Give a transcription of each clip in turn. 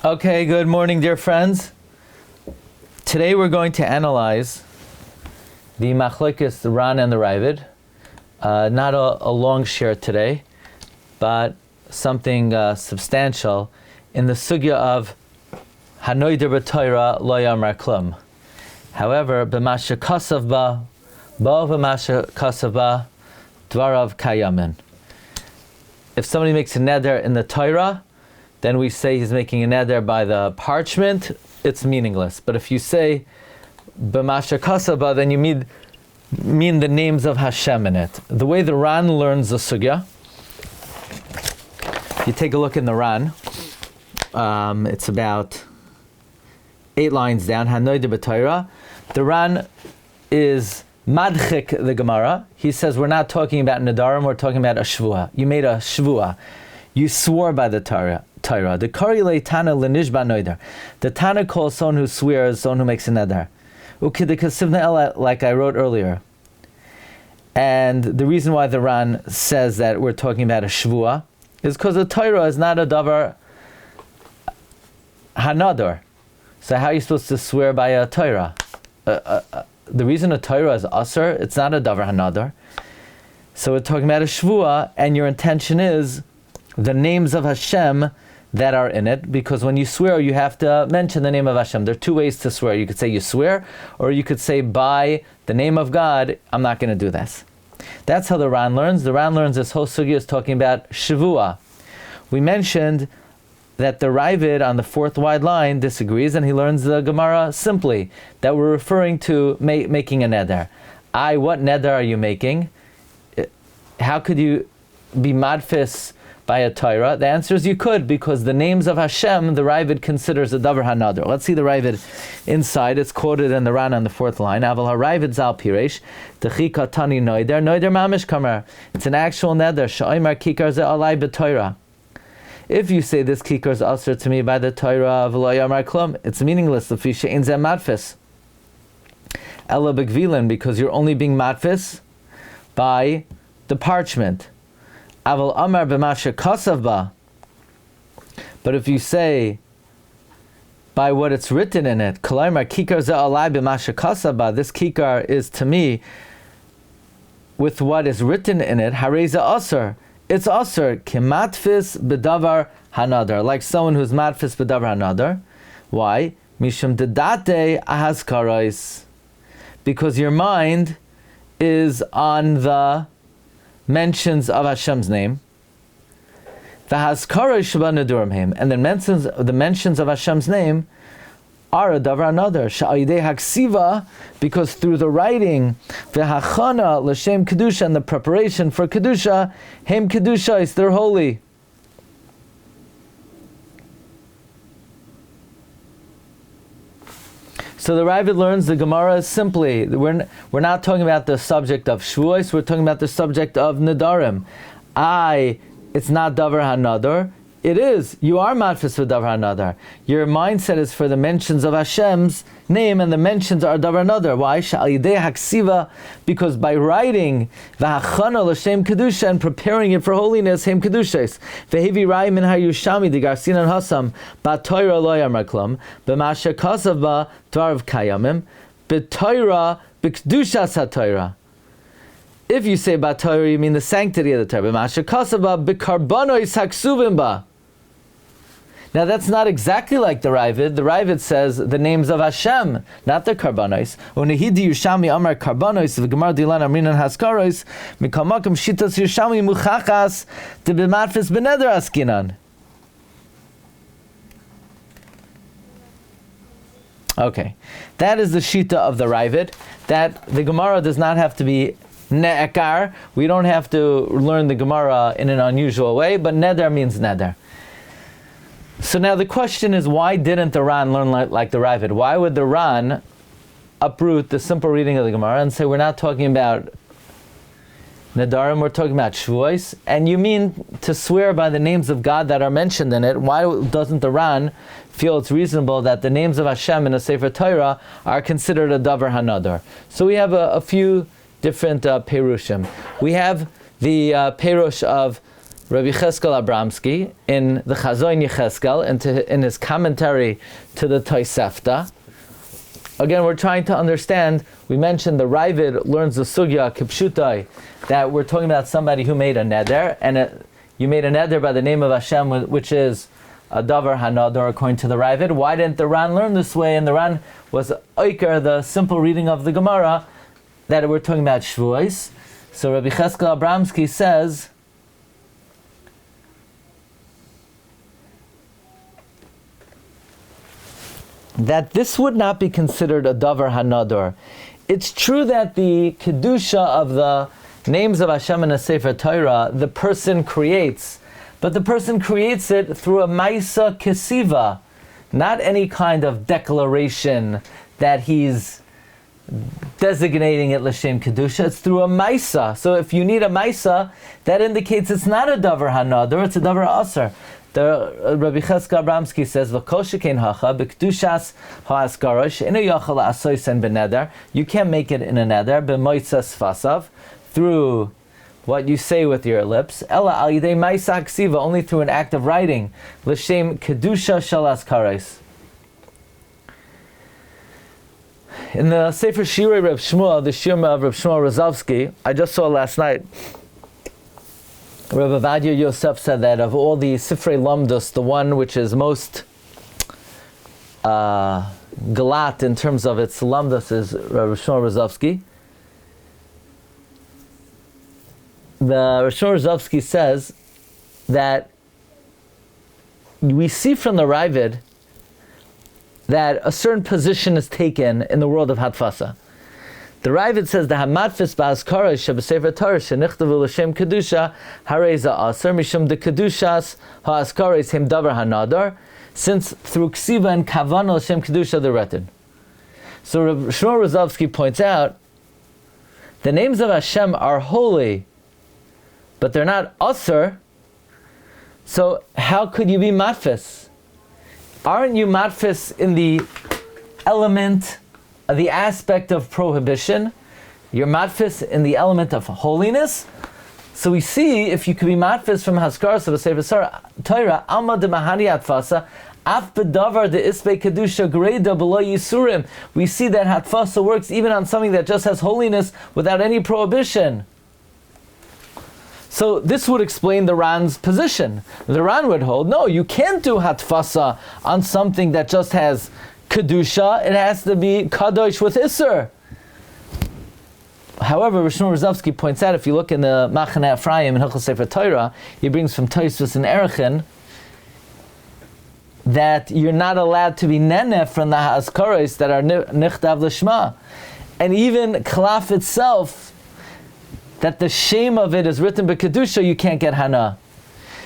Okay, good morning, dear friends. Today we're going to analyze the machlokes, the Ran and the Raavad. Not a long share today, but something substantial in the Sugya of Hanoider b'Torah lo yamar klum. However, b'masha kasav ba, bo b'masha kasav ba, dvarav kayamin. If somebody makes a neder in the Torah, then we say he's making a neder by the parchment, it's meaningless. But if you say b'masha kasav ba, then you mean the names of Hashem in it. The way the Ran learns the Sugya, you take a look in the Ran, it's about 8 lines down, Hanoider b'Torah. The Ran is madchik the Gemara. He says we're not talking about Nedarim, we're talking about a Hashavua. You made a Hashavua. You swore by the Torah. The Kari le Tana lenishba noider. The Tana calls someone who swears, someone who makes a neder. Like I wrote earlier. And the reason why the Ran says that we're talking about a Hashavua is because the Torah is not a davar hanador. So how are you supposed to swear by a Torah? The reason a Torah is asur, it's not a davar hanador. So we're talking about a Hashavua, and your intention is the names of Hashem that are in it, because when you swear, you have to mention the name of Hashem. There are 2 ways to swear. You could say you swear, or you could say by the name of God, I'm not going to do this. That's how the Ran learns. The Ran learns this whole Sugya is talking about Hashavua. We mentioned that the Raavad on the 4th wide line disagrees, and he learns the Gemara simply, that we're referring to making a neder. What neder are you making? How could you be madfis by a Torah? The answer is you could, because the names of Hashem, the Raavad considers a davar hanador. Let's see the Raavad inside. It's quoted in the Ran on the 4th line. Aval ha'Raavad zal piresh, dechi katani noider mamish kamar. It's an actual neder. Sha'omer kikar ze alai b'Torah. If you say this kikar is asur to me by the Torah of lo yamar klum, it's meaningless. L'fi she'ein ze madfis. Ela b'gvilin, because you're only being madfis by the parchment. Aval amar b'masha kasav ba. But if you say by what it's written in it, kalaymer kikar ze alai b'masha kasav ba, this kikar is to me with what is written in it, harei ze asur. It's asur kimatfis b'davar hanadar, like someone who's matfis b'davar hanadar. Why? Mishum dedate ahazkarais, because your mind is on the mentions of Hashem's name. V'hazkarais sheba nedarim him, and the mentions of Hashem's name are a davar hanadar. Sha'ayidei haksiva, because through the writing, v'hachana l'shem kedusha, and the preparation for kedusha, hem kedusha is they're holy. So the Raavad learns the Gemara is simply, we're not talking about the subject of Shavuos, we're talking about the subject of Nedarim. It's not davar hanadar. It is. You are matfis for davar hanadar. Your mindset is for the mentions of Hashem's name, and the mentions are davar hanadar. Why? Sha'alidei haksiva, because by writing v'hachana l'shem kedusha and preparing it for holiness, hem kedushes. Ve'hevi rai min hayushami digarsinan hasam ba'toira lo yamar klum b'masha kasav ba dvarav kayamim b'toira b'kedushas ha'toira. If you say ba'toira, you mean the sanctity of the Torah. B'masha kasav ba b'karbonos haksuvim ba. Now that's not exactly like the Raavad. The Raavad says the names of Hashem, not the karbanos. Unehidi Yushami Amar karbanos v'Gemara Dilan Amrinan Haskaros Mikamakam Shitas Yushami Muchachas to b'matfis b'neder askinan. Okay, that is the shita of the Raavad. That the Gemara does not have to be ne'ekar. We don't have to learn the Gemara in an unusual way, but neder means neder. So now the question is, why didn't the Ran learn like the Raavad? Why would the Ran uproot the simple reading of the Gemara and say we're not talking about Nedarim, we're talking about Shavuos, and you mean to swear by the names of God that are mentioned in it? Why doesn't the Ran feel it's reasonable that the names of Hashem in a Sefer Torah are considered a davar hanadar? So we have a few different perushim. We have the perush of Rabbi Yechezkel Abramsky, in the Chazon Yechezkel, in his commentary to the Tosefta. Again, we're trying to understand, we mentioned the Raavad learns the Sugya Kipshutai, that we're talking about somebody who made a neder, and you made a neder by the name of Hashem, which is a davar hanador according to the Raavad. Why didn't the Ran learn this way? And the Ran was oiker, the simple reading of the Gemara, that we're talking about Shavuos. So Rabbi Yechezkel Abramsky says, that this would not be considered a davar hanador. It's true that the kedusha of the names of Hashem in a Sefer Torah, the person creates, but the person creates it through a maisa kesiva, not any kind of declaration that he's designating it l'shem kedusha. It's through a maisa. So if you need a maisa, that indicates it's not a davar hanador, it's a davar aser. The Rabbi Yechezkel Abramsky says, "V'kol shekein hacha b'kedushas ha'askarosh ina yachal asoisen b'neder." You can't make it in a neder b'moitzas fasav, through what you say with your lips. Ela al yidei ma'isa ksiva, only through an act of writing. L'shem kedusha shel askaros. In the Sefer Shiurim Reb Shmuel, the Shiurim of Reb Shmuel Rozovsky, I just saw last night. Rabbi Vadia Yosef said that of all the Sifrei Lamdus, the one which is most galat in terms of its Lamdus is Rabbi Shmuel Rozovsky. The Rabbi Shmuel Rozovsky says that we see from the Raavad that a certain position is taken in the world of Hatfasa. The Raavad says the hamatfis ba'askara shebesefer Torah shenichtavu l'shem kedusha hareza aser mishum de kedushas ha'askares him davar hanadar, since through ksiva and kavana l'shem kedusha they're written. So Rabbi Shmuel Rozovsky points out the names of Hashem are holy, but they're not aser. So how could you be matfis? Aren't you matfis in the element, the aspect of prohibition? You're matfis in the element of holiness. So we see, if you could be matfis from haskaras of a sefer Torah, alma de mahani atfasa, af bedavar de isbe kedusha greda below yisurim. We see that hatfasa works even on something that just has holiness without any prohibition. So this would explain the Ran's position. The Ran would hold, no, you can't do hatfasa on something that just has kedusha, it has to be kadosh with iser. However, Rishon Rozovsky points out, if you look in the Machon Ephraim in Hilchos Sefer Torah, he brings from Tosfos and Erechin that you're not allowed to be nenef from the ha'askaros that are nichtav l'shma. And even klaf itself, that the shame of it is written by kedusha, you can't get hana.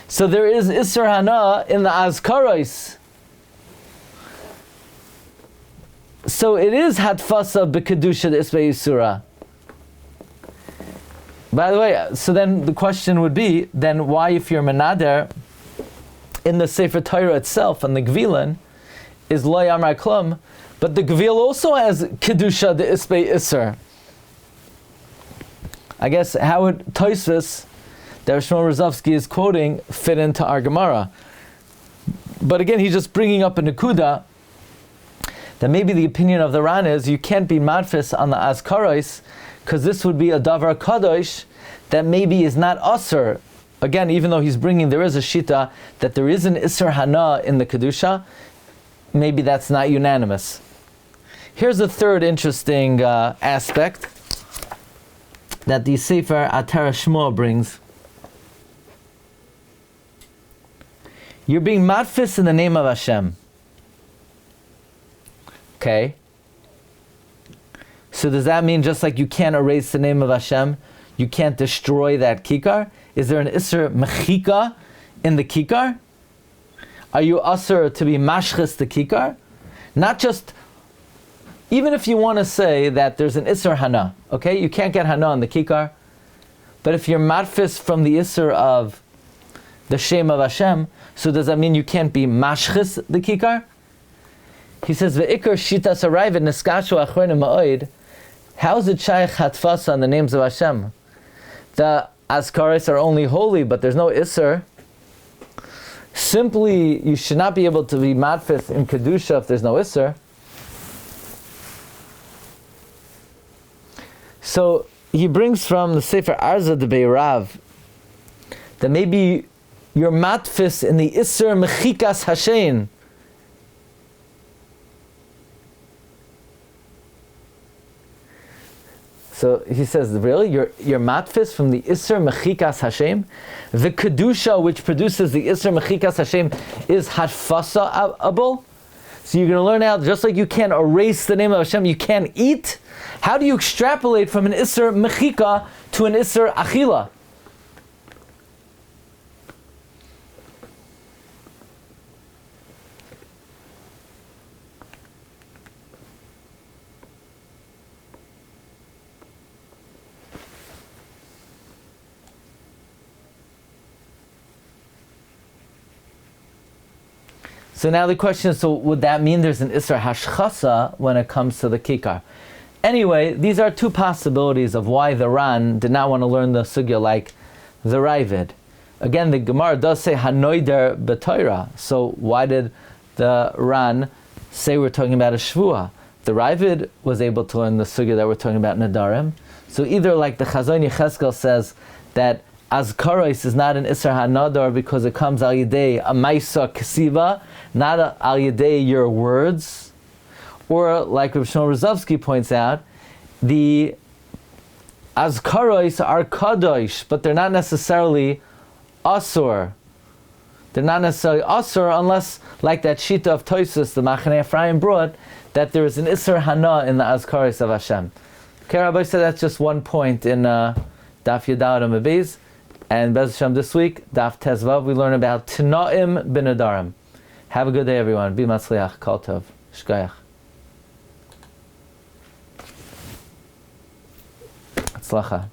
So there is iser hana in the azkaros. So it is hatfasa b'kedusha d'isbei yisura. By the way, so then the question would be, then why, if you're menader in the Sefer Torah itself and the Gvilan is lo yamar klum, but the Gvil also has kedusha d'isbei iser. I guess how would Tosfos that Shmuel Rozovsky is quoting fit into our Gemara? But again, he's just bringing up a nekuda that maybe the opinion of the Ran is you can't be madfis on the azkaros because this would be a davar kadosh that maybe is not aser. Again, even though he's bringing, there is a shita that there is an iser hana in the kedusha, maybe that's not unanimous. Here's a third interesting aspect that the Sefer Atara Shmuel brings. You're being madfis in the name of Hashem. Okay. So does that mean just like you can't erase the name of Hashem, you can't destroy that kikar? Is there an Isser Mechika in the kikar? Are you Asr to be mashchis the kikar? Not just, even if you want to say that there's an Isser Hana, okay? You can't get Hana in the kikar, but if you're matfis from the Isser of the Shem of Hashem, so does that mean you can't be mashchis the kikar? He says, "Ve'ikar shitas Raavad neskashu achronim ma'od." How is it shaykh hatfasa on the names of Hashem? The Azkaris are only holy, but there's no Isser. Simply, you should not be able to be matfis in Kedusha if there's no Isser. So, he brings from the Sefer Arza de Beirav that maybe you're matfis in the Isser Mechikas Hashem. So he says, really? You're matfis from the Isser Mechikas Hashem? The Kedusha, which produces the Isser Mechikas Hashem, is Hatfasa-able? So you're going to learn out, just like you can't erase the name of Hashem, you can't eat. How do you extrapolate from an Isser Mechika to an Isser Achila? So now the question is, so would that mean there's an Isser Hashchasa when it comes to the Kikar? Anyway, these are two possibilities of why the Ran did not want to learn the Sugya like the Raavad. Again, the Gemara does say Hanoider B'Torah. So why did the Ran say we're talking about a Shvua? The Raavad was able to learn the Sugya that we're talking about Nedarim. So either like the Chazon Yechezkel says that Azkaros is not an Isser HaNadar because it comes al yedei a Maisa Kesiva, not al yedei your words. Or like Rabbi Shmuel Rozovsky points out, the Azkaros are Kadosh, but they're not necessarily Asur. They're not necessarily Asur unless, like that Shita of Toisus, the Machane Ephraim brought, that there is an Isser Hana in the Azkaros of Hashem. Okay, Rabbi said that's just one point in Daf Yudal Amabez. And Bez Hashem this week, Daf Tezvav, we learn about Tinaim B'Nedarim. Have a good day, everyone. Be Matzliach, Kol Tov, Shkoyach. Tzlacha.